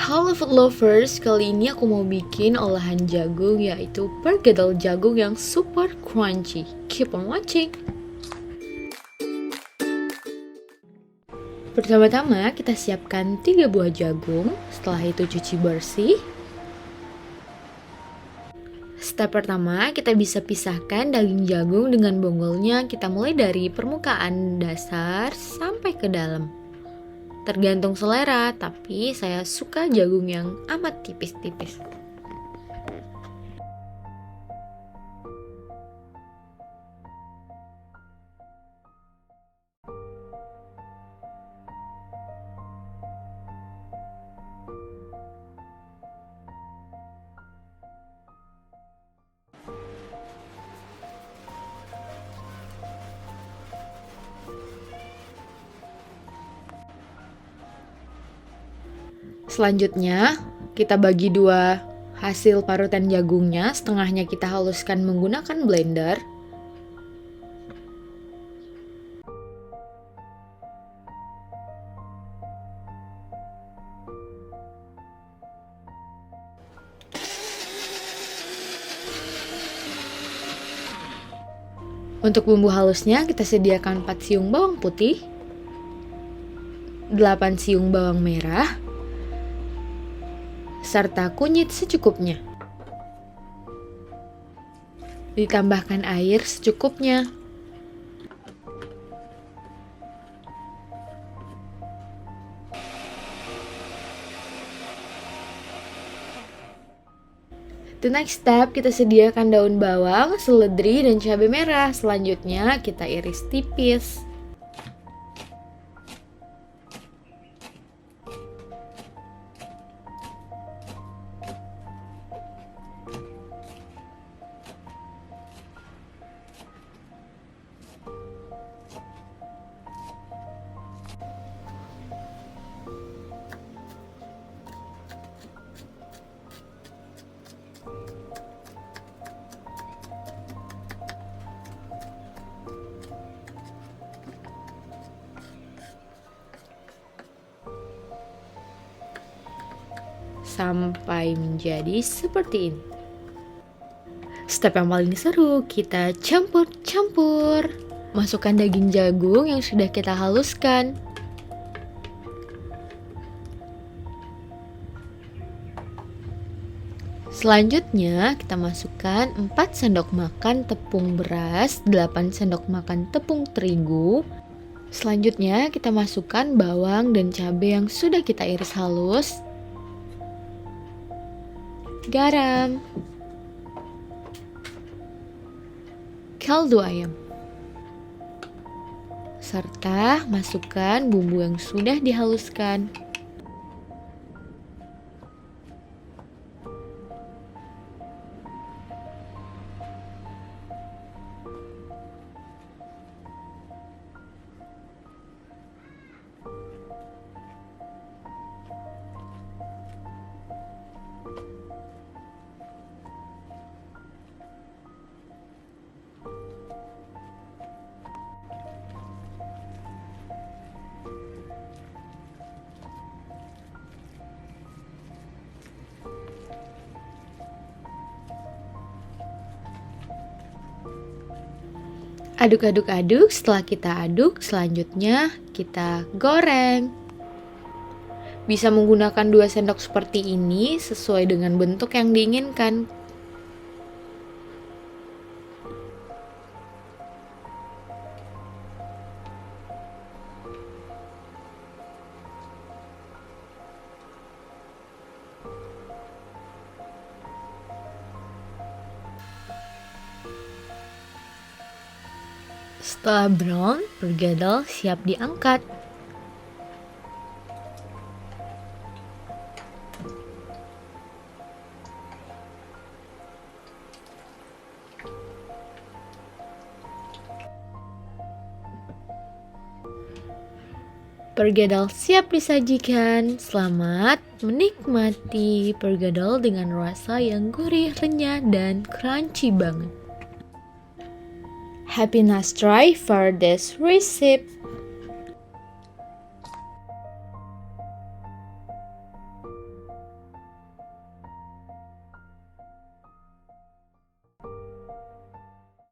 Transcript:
Halo food lovers, kali ini aku mau bikin olahan jagung yaitu perkedel jagung yang super crunchy. Keep on watching. Pertama-tama kita siapkan 3 buah jagung, setelah itu cuci bersih. Step pertama, kita bisa pisahkan daging jagung dengan bonggolnya. Kita mulai dari permukaan dasar sampai ke dalam. Tergantung selera, tapi saya suka jagung yang amat tipis-tipis. Selanjutnya, kita bagi dua hasil parutan jagungnya, setengahnya kita haluskan menggunakan blender. Untuk bumbu halusnya, kita sediakan 4 siung bawang putih, 8 siung bawang merah, serta kunyit secukupnya. Ditambahkan air secukupnya. The next step, kita sediakan daun bawang, seledri, dan cabai merah. Selanjutnya, kita iris tipis. Sampai menjadi seperti ini. Step yang paling seru, kita campur-campur. Masukkan daging jagung yang sudah kita haluskan. Selanjutnya, kita masukkan 4 sendok makan tepung beras, 8 sendok makan tepung terigu. Selanjutnya, kita masukkan bawang dan cabai yang sudah kita iris halus. Garam, kaldu ayam, serta masukkan bumbu yang sudah dihaluskan. Aduk-aduk-aduk, setelah kita aduk, selanjutnya kita goreng. Bisa menggunakan 2 sendok seperti ini sesuai dengan bentuk yang diinginkan. Setelah brown, perkedel siap diangkat. Perkedel siap disajikan. Selamat menikmati perkedel dengan rasa yang gurih, renyah, dan crunchy banget. Happy nice try for this recipe.